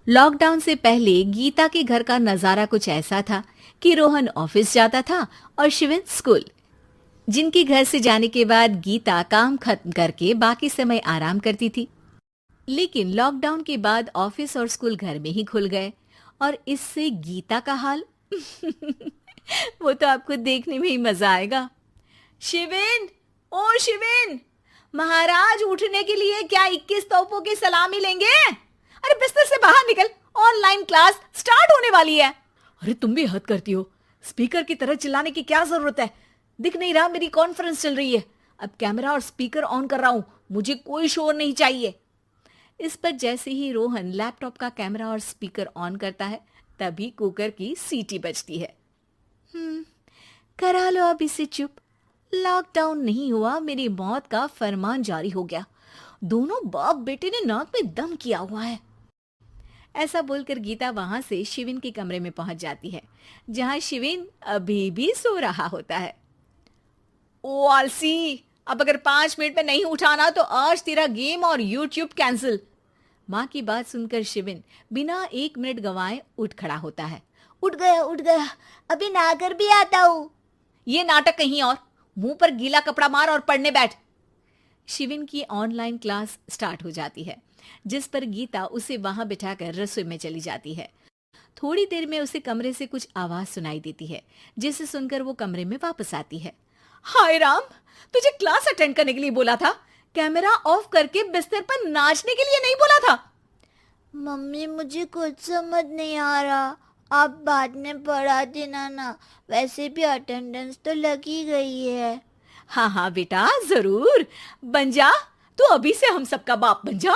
Lockdown से पहले गीता के घर का नजारा कुछ ऐसा था कि रोहन ऑफिस जाता था और शिविन स्कूल। जिनके घर से जाने के बाद गीता काम खत्म करके बाकी समय आराम करती थी। लेकिन लॉकडाउन के बाद ऑफिस और स्कूल घर में ही खुल गए और इससे गीता का हाल वो तो आपको देखने में ही मजा आएगा। शिविन, ओ शिविन, महाराज उठने के लिए क्या 21 तोपों की सलामी लेंगे? अरे बिस्तर से बाहर निकल, ऑनलाइन क्लास स्टार्ट होने वाली है। अरे तुम भी हद करती हो, स्पीकर की तरह चिल्लाने की क्या जरूरत है? दिख नहीं रहा मेरी कॉन्फ्रेंस चल रही है। अब कैमरा और स्पीकर ऑन कर रहा हूं, मुझे कोई शोर नहीं चाहिए। इस पर जैसे ही रोहन लैपटॉप का कैमरा और स्पीकर ऑन करता है तभी कुकर की सीटी बजती है। करा लो अब इसे चुप। लॉकडाउन नहीं हुआ, मेरी मौत का फरमान जारी हो गया। दोनों बाप बेटे ने नाक में दम किया हुआ है। ऐसा बोलकर गीता वहां से शिविन के कमरे में पहुंच जाती है, जहां शिविन अभी भी सो रहा होता है। ओ आलसी, अब अगर 5 मिनट में नहीं उठाना तो आज तेरा गेम और यूट्यूब कैंसिल। माँ की बात सुनकर शिविन बिना 1 मिनट गंवाए उठ खड़ा होता है। उठ गया, अभी नहाकर भी आता हूँ। ये नाटक कहीं और, मुंह पर गीला कपड़ा मार और पढ़ने बैठ। शिविन की ऑनलाइन क्लास स्टार्ट हो जाती है, जिस पर गीता उसे वहां बिठाकर रसोई में चली जाती है। थोड़ी देर में उसे कमरे से कुछ आवाज सुनाई देती है, जिसे सुनकर वो कमरे में वापस आती है। हाय राम, तुझे क्लास अटेंड करने के लिए बोला था, कैमरा ऑफ करके बिस्तर पर नाचने के लिए नहीं बोला था। मम्मी मुझे कुछ समझ नहीं आ रहा, आप बाद में पढ़ा देना ना, वैसे भी अटेंडेंस तो लगी गई है। हाँ हाँ बेटा, जरूर बन जा, तू अभी से हम सबका बाप बन जा।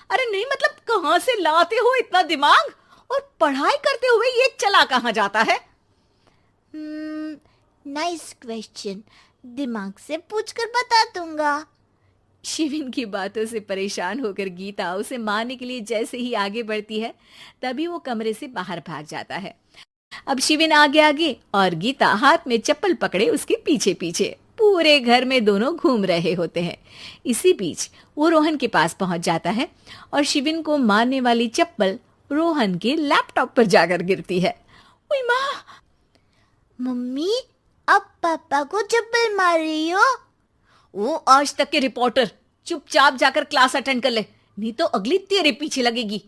अरे नहीं मतलब कहाँ से लाते हो इतना दिमाग, और पढ़ाई करते हुए ये चला कहाँ जाता है? नाइस क्वेश्चन, दिमाग से पूछकर बता दूंगा। शिविन की बातों से परेशान होकर गीता उसे मारने के लिए जैसे ही आगे बढ़ती है तभी वो कमरे से बाहर भाग जाता है। अब शिविन आगे आगे और गीता हाथ में चप्पल पकड़े उसके पीछे पीछे पूरे घर में दोनों घूम रहे होते हैं। इसी बीच वो रोहन के पास पहुंच जाता है और शिविन को मारने वाली चप्पल रोहन के लैपटॉप पर जाकर गिरती है। ओए माँ! मम्मी, अब पापा को चप्पल मार रही हो? वो आज तक के रिपोर्टर, चुपचाप जाकर क्लास अटेंड कर ले, नहीं तो अगली तेरे पीछे लगेगी।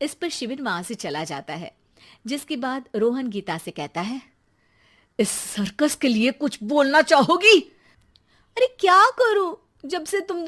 इस पर शिविन वहां से चला जाता है, जिसके बाद रोहन गीता से कहता है, इस सर्कस के लिए कुछ बोलना चाहोगी? अरे क्या करूं, जब से तुम